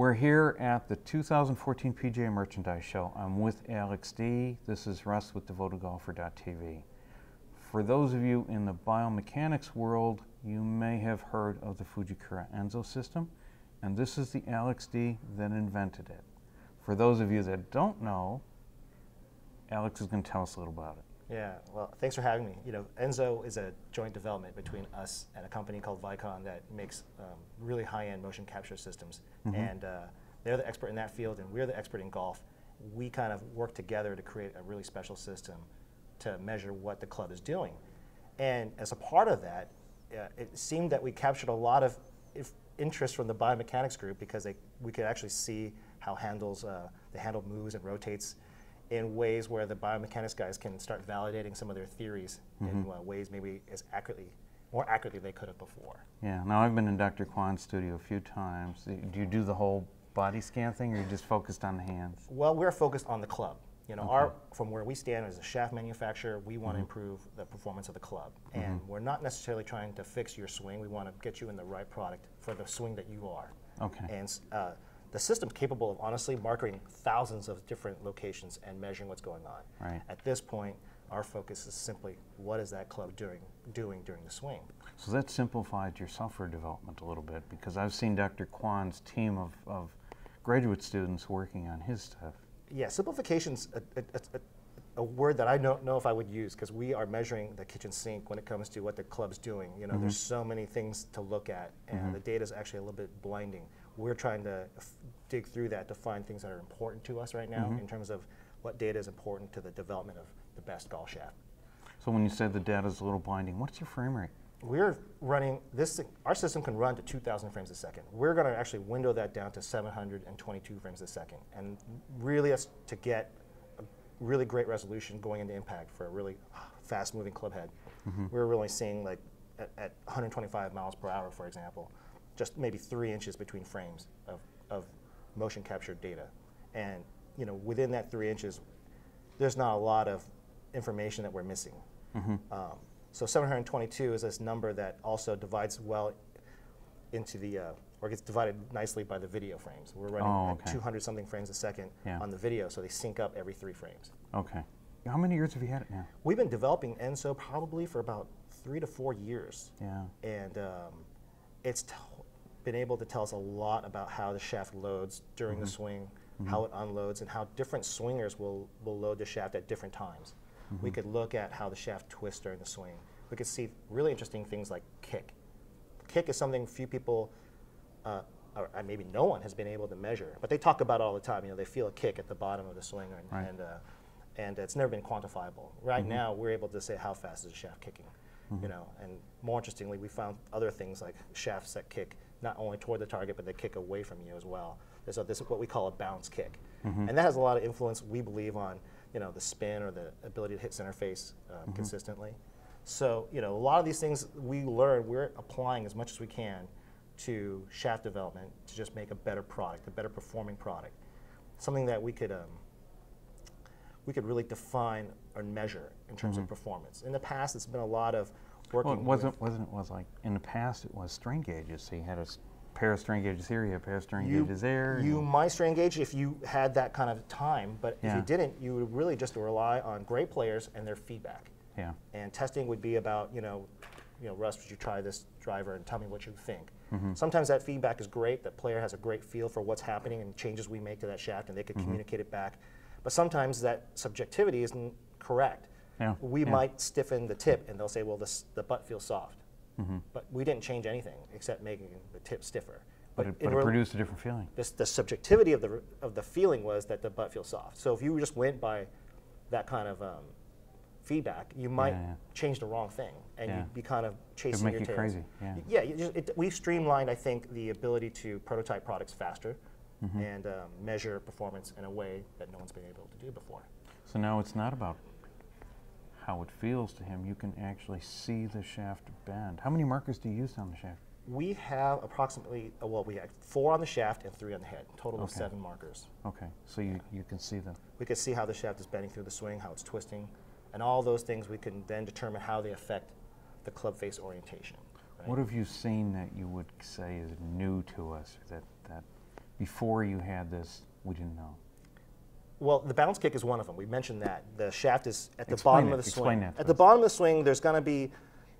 We're here at the 2014 PGA Merchandise Show. I'm with Alex D. This is Russ with DevotedGolfer.tv. For those of you in the biomechanics world, you may have heard of the Fujikura ENSO system, and this is the Alex D that invented it. For those of you that don't know, Alex is going to tell us a little about it. Yeah, well, thanks for having me. You know, ENSO is a joint development between us and a company called Vicon that makes really high-end motion capture systems. And they're the expert in that field, and we're the expert in golf. We kind of work together to create a really special system to measure what the club is doing. And as a part of that, it seemed that we captured a lot of interest from the biomechanics group because we could actually see how the handle moves and rotates in ways where the biomechanics guys can start validating some of their theories in ways maybe more accurately they could have before. Yeah, now I've been in Dr. Kwan's studio a few times. Do you do the whole body scan thing, or are you just focused on the hands? Well, we're focused on the club. You know, from where we stand as a shaft manufacturer, we want to improve the performance of the club. And we're not necessarily trying to fix your swing. We want to get you in the right product for the swing that you are. Okay. And the system's capable of honestly marking thousands of different locations and measuring what's going on. Right. At this point, our focus is simply what is that club doing during the swing. So that simplified your software development a little bit, because I've seen Dr. Kwan's team of graduate students working on his stuff. Yeah, simplification's a word that I don't know if I would use, because we are measuring the kitchen sink when it comes to what the club's doing. You know, there's so many things to look at, and the data is actually a little bit blinding. We're trying to dig through that to find things that are important to us right now in terms of what data is important to the development of the best golf shaft. So when you say the data is a little blinding, what's your frame rate? We're running this. Our system can run to 2,000 frames a second. We're going to actually window that down to 722 frames a second, and really to get a really great resolution going into impact for a really fast-moving club head. We're really seeing, like at 125 miles per hour, for example, just maybe 3 inches between frames of motion captured data. And you know, within that 3 inches, there's not a lot of information that we're missing. So 722 is this number that also divides well into the, or gets divided nicely by the video frames. We're running at 200-something frames a second on the video, so they sync up every 3 frames. Okay. How many years have you had it now? We've been developing ENSO probably for about 3 to 4 years. Yeah. And it's been able to tell us a lot about how the shaft loads during the swing, how it unloads, and how different swingers will load the shaft at different times. We could look at how the shaft twists during the swing. We could see really interesting things like kick. Kick is something few people, or maybe no one, has been able to measure, but they talk about it all the time. You know, they feel a kick at the bottom of the swing, and it's never been quantifiable. Right now, we're able to say how fast is the shaft kicking. You know, and more interestingly, we found other things like shafts that kick not only toward the target, but they kick away from you as well. So this is what we call a bounce kick, and that has a lot of influence, we believe, on the spin or the ability to hit center face consistently. So a lot of these things we learn, we're applying as much as we can to shaft development to just make a better product, a better performing product, something that we could really define or measure in terms of performance. In the past, it's been a lot of working. Well, it was like in the past it was strain gauges. So you had a pair of strain gauges here, you had a pair of strain gauges there. You might strain gauge if you had that kind of time, but if you didn't, you would really just rely on great players and their feedback. Yeah. And testing would be about, Russ, would you try this driver and tell me what you think? Sometimes that feedback is great. The player has a great feel for what's happening and changes we make to that shaft, and they could communicate it back. But sometimes that subjectivity isn't correct. Yeah. We might stiffen the tip, and they'll say, well, the butt feels soft. But we didn't change anything except making the tip stiffer. But it produced a different feeling. The subjectivity of the feeling was that the butt feels soft. So if you just went by that kind of feedback, you might change the wrong thing, and you'd be kind of chasing your tail. It'd make you crazy. Yeah, we've streamlined, I think, the ability to prototype products faster and measure performance in a way that no one's been able to do before. So now it's not about how it feels to him. You can actually see the shaft bend. How many markers do you use on the shaft? We have approximately, we have 4 on the shaft and 3 on the head, total of 7 markers. Okay, so you can see them. We can see how the shaft is bending through the swing, how it's twisting, and all those things we can then determine how they affect the club face orientation. Right? What have you seen that you would say is new to us, that before you had this, we didn't know? Well, the bounce kick is one of them. We mentioned that. The shaft is at the Explain bottom it. of the swing. Explain that to At the us. bottom of the swing, there's going to be,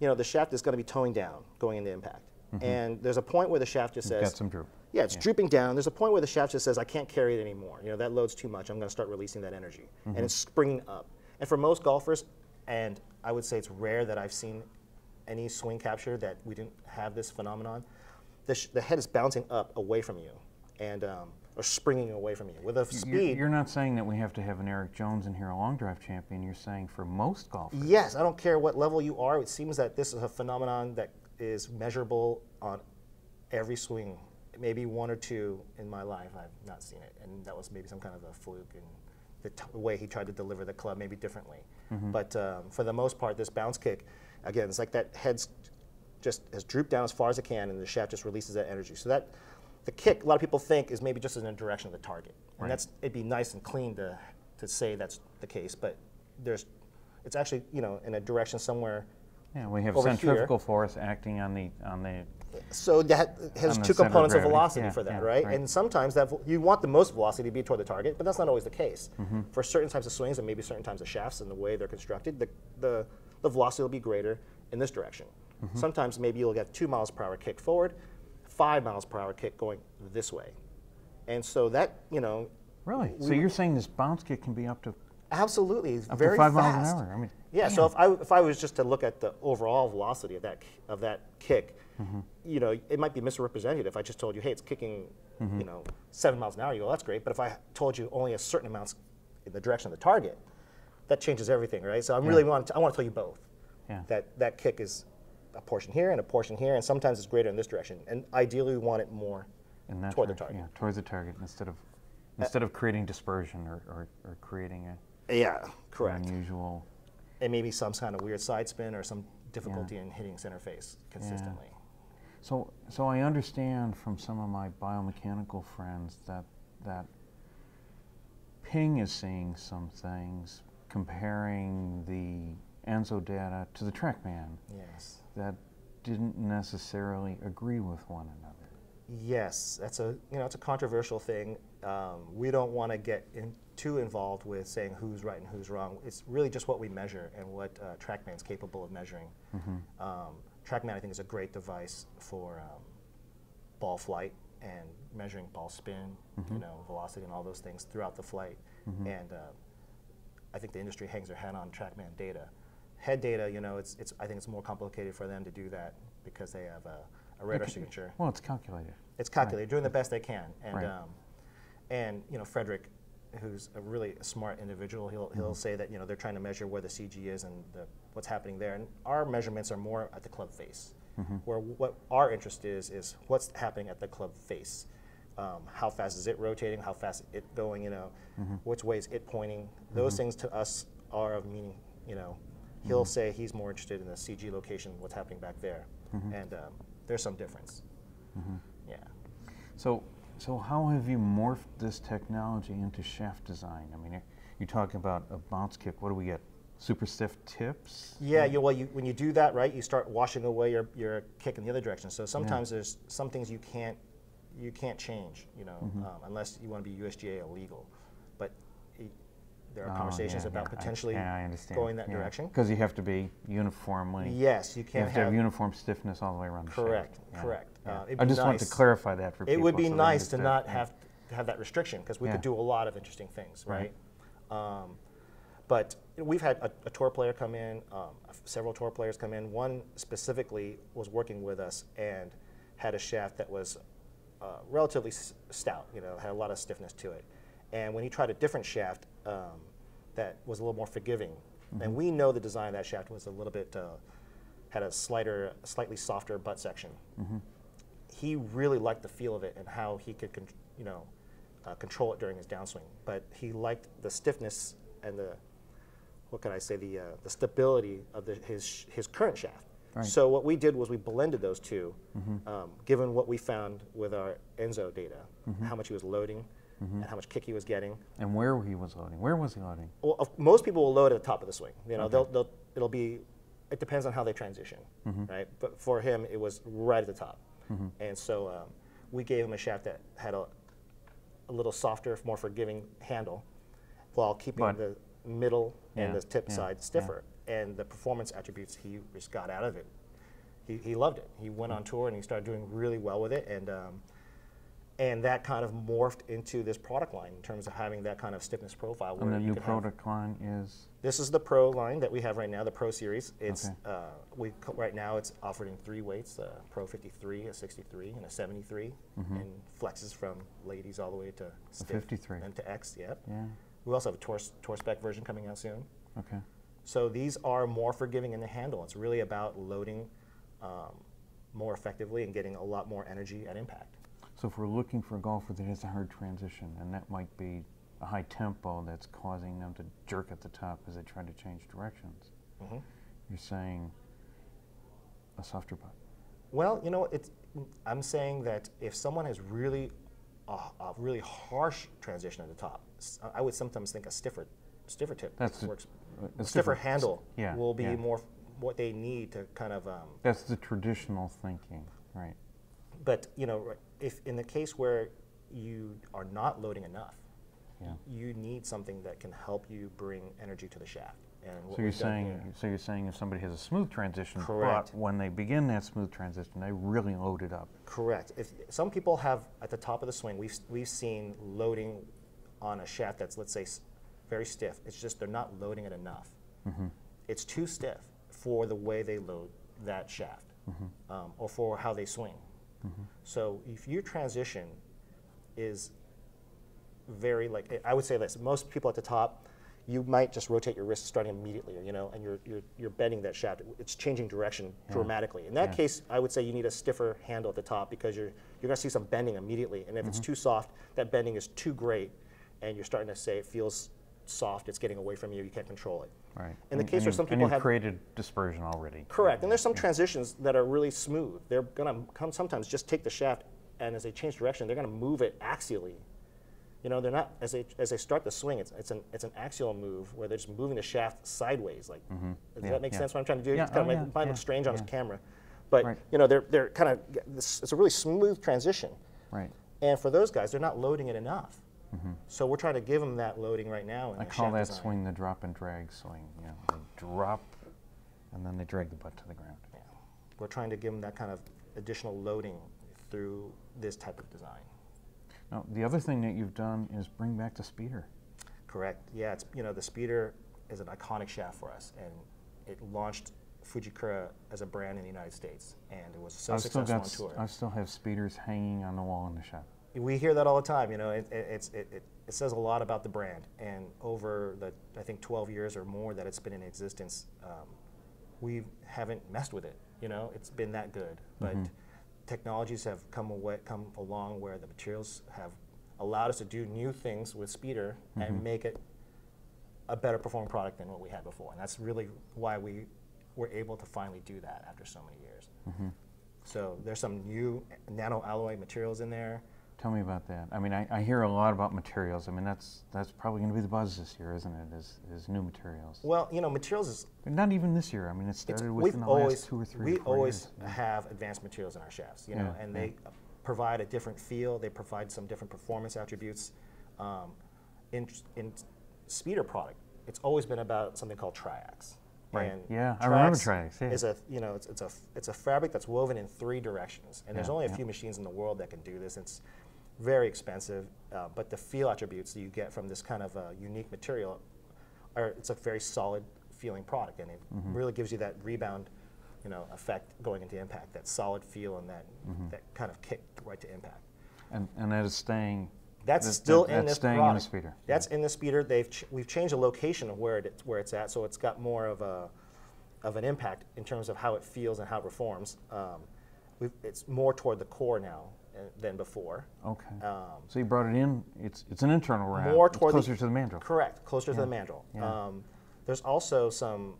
the shaft is going to be towing down, going into impact. And there's a point where the shaft just says, got some droop. yeah, it's drooping down. There's a point where the shaft just says, I can't carry it anymore. That load's too much. I'm going to start releasing that energy. And it's springing up. And for most golfers, and I would say it's rare that I've seen any swing capture that we didn't have this phenomenon, the head is bouncing up away from you, and or springing away from you with a speed. You're not saying that we have to have an Eric Jones in here, a long drive champion. You're saying for most golfers. Yes, I don't care what level you are. It seems that this is a phenomenon that is measurable on every swing. Maybe one or two in my life I've not seen it, and that was maybe some kind of a fluke in the way he tried to deliver the club, maybe differently. But for the most part, this bounce kick, again, it's like that head's just has drooped down as far as it can, and the shaft just releases that energy. So that the kick, a lot of people think, is maybe just in the direction of the target, and it'd be nice and clean to say that's the case, but it's actually in a direction somewhere. Yeah, we have over centrifugal here. force acting on the. So that has On the two center of components of gravity. velocity Yeah, for that, yeah, right? right. And sometimes you want the most velocity to be toward the target, but that's not always the case. For certain types of swings and maybe certain types of shafts and the way they're constructed, the velocity will be greater in this direction. Sometimes maybe you'll get 2 miles per hour kick forward, 5 miles per hour kick going this way. And so that, Really? So you're saying this bounce kick can be up to absolutely up very to 5 fast. miles an hour? I mean, Yeah, damn. so if I was just to look at the overall velocity of that kick, it might be misrepresented if I just told you, hey, it's kicking, 7 miles an hour. You go, that's great. But if I told you only a certain amount in the direction of the target, that changes everything, right? So I want to tell you both. Yeah. That kick is a portion here and a portion here, and sometimes it's greater in this direction. And ideally, we want it more In that toward the direction, target. Yeah, towards the target instead of creating dispersion or creating Yeah, an correct. unusual. And maybe some kind of weird side spin or some difficulty in hitting center face consistently. So I understand from some of my biomechanical friends that Ping is seeing some things comparing the ENSO data to the TrackMan Yes. that didn't necessarily agree with one another. Yes, that's it's a controversial thing. We don't want to get too involved with saying who's right and who's wrong. It's really just what we measure and what TrackMan's capable of measuring. TrackMan, I think, is a great device for ball flight and measuring ball spin, velocity and all those things throughout the flight. And I think the industry hangs their hat on TrackMan data. Head data, I think it's more complicated for them to do that because they have a radar signature. Well, it's calculated. It's calculated, doing the best they can. And Right. and Frederick, who's a really smart individual, he'll say that they're trying to measure where the CG is and what's happening there. And our measurements are more at the club face, where what our interest is what's happening at the club face. How fast is it rotating? How fast is it going? Which way is it pointing? Those things to us are of meaning. He'll say he's more interested in the CG location, what's happening back there, and there's some difference. Yeah. So how have you morphed this technology into shaft design? I mean, you talk about a bounce kick. What do we get? Super stiff tips? Yeah. When you do that, right, you start washing away your kick in the other direction. So sometimes there's some things you can't change, unless you want to be USGA illegal. But there are conversations about potentially going that direction. Because you have to be uniformly. Yes, you can't have to have uniform stiffness all the way around the correct, shaft. Correct. I just want to clarify that for people. It would be so nice to understand. not have to have that restriction because we could do a lot of interesting things, right? But we've had a tour player come in, several tour players come in. One specifically was working with us and had a shaft that was relatively stout, had a lot of stiffness to it. And when he tried a different shaft that was a little more forgiving, and we know the design of that shaft was a little bit, had a slightly softer butt section. He really liked the feel of it and how he could, control it during his downswing. But he liked the stiffness and the stability of his current shaft. Right. So what we did was we blended those two, given what we found with our Enzo data, how much he was loading, and how much kick he was getting. And where he was loading. Where was he loading? Well, most people will load at the top of the swing. It depends on how they transition, right? But for him, it was right at the top. And so we gave him a shaft that had a little softer, more forgiving handle, while keeping the middle and the tip side stiffer. And the performance attributes he just got out of it, he loved it. He went on tour and he started doing really well with it, and that kind of morphed into this product line in terms of having that kind of stiffness profile. And the new product line is? This is the Pro line that we have right now, the Pro Series. It's right now it's offered in 3 weights: Pro 53, a 63, and a 73, and flexes from ladies all the way to stiff 53 and to X. Yep. Yeah. We also have a tour spec version coming out soon. Okay. So these are more forgiving in the handle. It's really about loading more effectively and getting a lot more energy at impact. So if we're looking for a golfer that has a hard transition, and that might be a high tempo that's causing them to jerk at the top as they try to change directions, you're saying a softer putt? Well, you know, I'm saying that if someone has really a really harsh transition at the top, I would sometimes think a stiffer tip works. A stiffer handle will be more what they need to kind of. That's the traditional thinking, right? But you know, if in the case where you are not loading enough, you need something that can help you bring energy to the shaft. And so you're saying if somebody has a smooth transition, but when they begin that smooth transition, they really load it up. Correct. If some people have at the top of the swing, we've seen loading on a shaft that's, let's say, very stiff. It's just they're not loading it enough. It's too stiff for the way they load that shaft, or for how they swing. So if your transition is very, like, I would say this, most people at the top, you might just rotate your wrist starting immediately, you know, and you're bending that shaft. It's changing direction dramatically. In that case, I would say you need a stiffer handle at the top, because you're going to see some bending immediately. And if it's too soft, that bending is too great, and you're starting to say it feels soft, it's getting away from you, you can't control it. Right. In the case where some people have created dispersion already. Correct. And there's some transitions that are really smooth. They're going to come sometimes just take the shaft, and as they change direction, they're going to move it axially. You know, they're not, as they start the swing, it's an axial move where they're just moving the shaft sideways. Like, does that make sense what I'm trying to do? Yeah. It's kind of might look strange on his camera, but you know, they're kind of, it's a really smooth transition. Right. And for those guys, they're not loading it enough. So we're trying to give them that loading right now. I call that swing the drop and drag swing. You know, they drop, and then they drag the butt to the ground. Yeah. We're trying to give them that kind of additional loading through this type of design. Now, the other thing that you've done is bring back the speeder. Correct. Yeah, it's, you know, the speeder is an iconic shaft for us, and it launched Fujikura as a brand in the United States, and it was so successful on tour. I still have speeders hanging on the wall in the shop. We hear that all the time. You know, it says a lot about the brand, and over the, I think, 12 years or more that it's been in existence, we haven't messed with it. You know, it's been that good, but technologies have come along where the materials have allowed us to do new things with speeder and make it a better performing product than what we had before. And that's really why we were able to finally do that after so many years. So there's some new nano alloy materials in there. Tell me about that. I mean, I hear a lot about materials. I mean, that's probably going to be the buzz this year, isn't it? Is new materials. Well, you know, materials is... But not even this year. I mean, it started within the last 2 or 3 We or 4 always years. have advanced materials in our shafts, you know, and they provide a different feel. They provide some different performance attributes. In speeder product, it's always been about something called triax. Right. And I remember triax. Is a, you know, it's a fabric that's woven in 3 directions, and there's only a few machines in the world that can do this. It's very expensive, but the feel attributes that you get from this kind of unique material it's a very solid feeling product, and it really gives you that rebound, you know, effect going into impact, that solid feel and that kind of kick right to impact. And that is staying. That's still in this product. In the speeder. That's in the speeder. We've changed the location of where it's at, so it's got more of an impact in terms of how it feels and how it performs. It's more toward the core now than before. Okay. So you brought it in. It's an internal wrap. More toward closer to the mandrel. Correct. Closer to the mandrel. Yeah. There's also some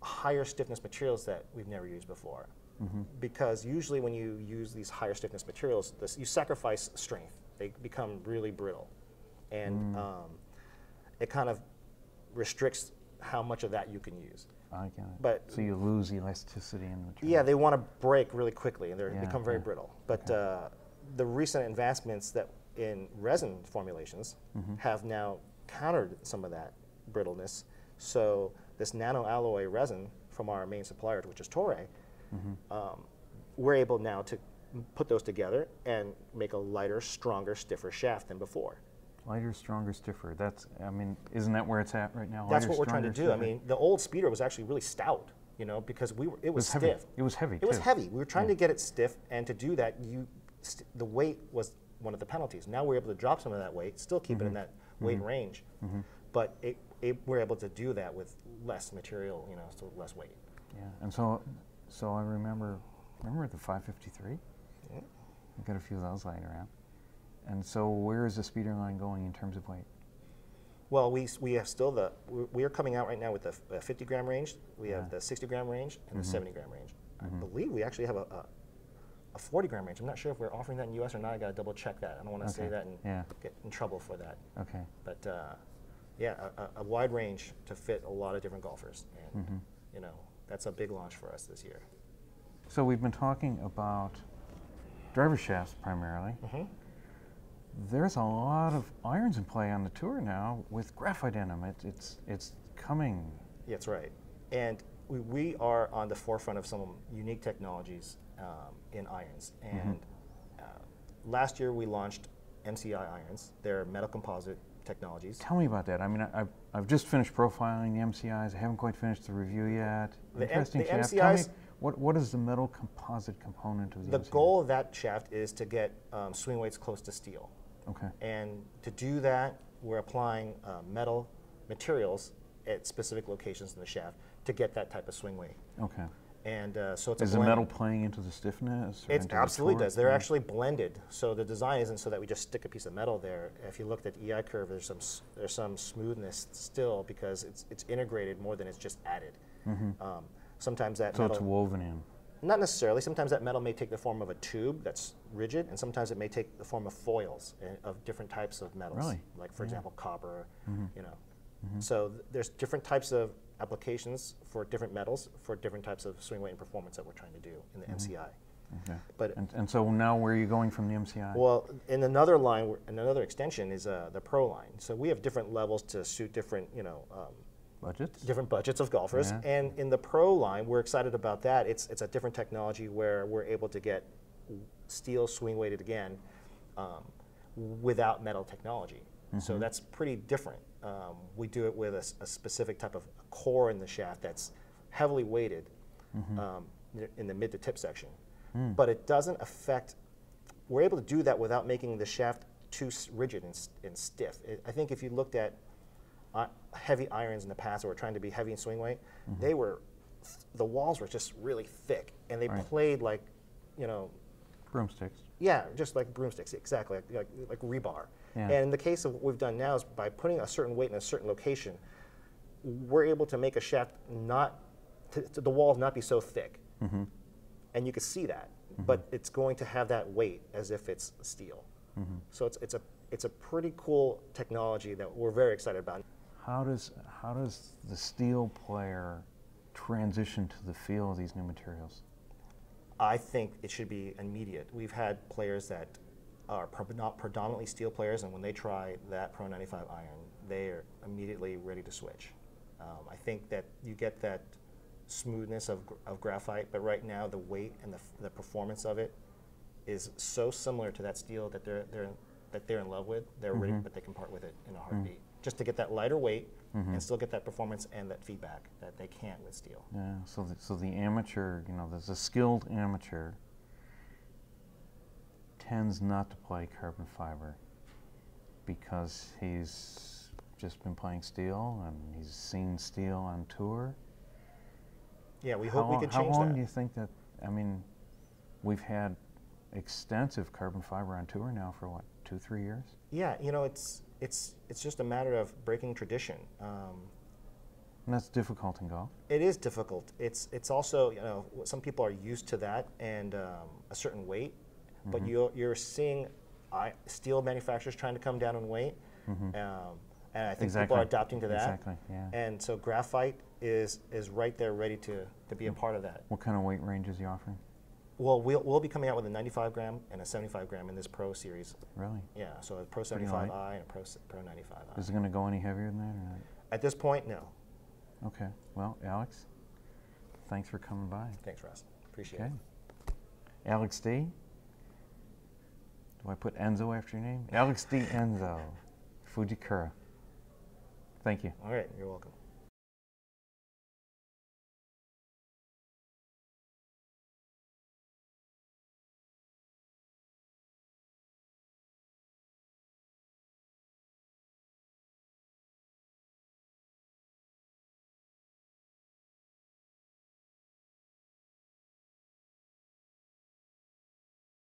higher stiffness materials that we've never used before, because usually when you use these higher stiffness materials, you sacrifice strength. They become really brittle, and it kind of restricts how much of that you can use. I get it. But so you lose elasticity in the material. Yeah, they want to break really quickly, and they become very brittle. But the recent advancements that in resin formulations have now countered some of that brittleness. So this nano-alloy resin from our main supplier, which is Toray, we're able now to put those together and make a lighter, stronger, stiffer shaft than before. Lighter, stronger, stiffer. That's, I mean, isn't that where it's at right now? That's Lighter, what we're trying to do. stiffer? I mean, the old Speeder was actually really stout, you know, because it was stiff. Heavy. It was heavy, It was heavy. We were trying to get it stiff, and to do that, the weight was one of the penalties. Now we're able to drop some of that weight, still keep it in that weight range, but we're able to do that with less material, you know, so less weight. Yeah, and so I remember the 553? Yeah. I've got a few of those lying around. And so where is the Speeder line going in terms of weight? Well, we have still we are coming out right now with the 50 gram range. We have the 60 gram range and the 70 gram range. I believe we actually have a 40 gram range. I'm not sure if we're offering that in the US or not. I got to double check that. I don't want to say that and get in trouble for that. Okay. But yeah, a wide range to fit a lot of different golfers. And you know, that's a big launch for us this year. So we've been talking about driver shafts primarily. There's a lot of irons in play on the tour now with graphite in them. It's coming. Yeah, that's right. And we are on the forefront of some unique technologies in irons. And last year we launched MCI irons. They're metal composite technologies. Tell me about that. I mean, I've just finished profiling the MCIs. I haven't quite finished the review yet. Interesting shaft. Tell me, what is the metal composite component of the MCI? The goal of that shaft is to get swing weights close to steel. Okay. And to do that, we're applying metal materials at specific locations in the shaft to get that type of swing weight. Okay. And so it's is the metal playing into the stiffness? It absolutely does. They're actually blended. So the design isn't so that we just stick a piece of metal there. If you looked at EI curve, there's some smoothness still because it's integrated more than it's just added. Sometimes that metal, it's woven in. Not necessarily. Sometimes that metal may take the form of a tube that's rigid, and sometimes it may take the form of foils of different types of metals. Really? Like, for example, copper, you know. So there's different types of applications for different metals for different types of swing weight and performance that we're trying to do in the MCI. Okay. But and so now where are you going from the MCI? Well, in another line, another extension is the Pro line. So we have different levels to suit different, you know, budgets? Different budgets of golfers. Yeah. And in the Pro line, we're excited about that. It's a different technology where we're able to get steel swing weighted again without metal technology. So that's pretty different. We do it with a specific type of core in the shaft that's heavily weighted in the mid to tip section. But it doesn't affect, we're able to do that without making the shaft too rigid and stiff. I think if you looked at heavy irons in the past that were trying to be heavy in swing weight, the walls were just really thick, and they played like, you know, broomsticks. Yeah, just like broomsticks, exactly, like rebar. Yeah. And in the case of what we've done now is by putting a certain weight in a certain location, we're able to make a shaft to the walls not be so thick, and you can see that, but it's going to have that weight as if it's steel. So it's a pretty cool technology that we're very excited about. How does the steel player transition to the feel of these new materials? I think it should be immediate. We've had players that are not predominantly steel players, and when they try that Pro 95 iron, they are immediately ready to switch. I think that you get that smoothness of graphite, but right now the weight and the performance of it is so similar to that steel that they're in love with. They're ready, but they can part with it in a heartbeat. Just to get that lighter weight and still get that performance and that feedback that they can't with steel. Yeah. So the amateur, you know, there's a skilled amateur tends not to play carbon fiber because he's just been playing steel and he's seen steel on tour. Yeah, we hope we could change that. How long do you think that? I mean, we've had extensive carbon fiber on tour now for what, 2-3 years? Yeah, you know, it's just a matter of breaking tradition. And that's difficult in golf. It is difficult. It's also, you know, some people are used to that and a certain weight, but you're seeing steel manufacturers trying to come down in weight, and I think people are adapting to that. Exactly. Yeah. And so graphite is right there, ready to be a part of that. What kind of weight range is he offering? Well, we'll be coming out with a 95 gram and a 75 gram in this Pro series. Really? Yeah, so a Pro 75i and a Pro 95i. Is it going to go any heavier than that or not? At this point, no. Okay. Well, Alex, thanks for coming by. Thanks, Russ. Appreciate it. Alex D. Do I put Enzo after your name? Alex D. Enzo, Fujikura. Thank you. All right, you're welcome.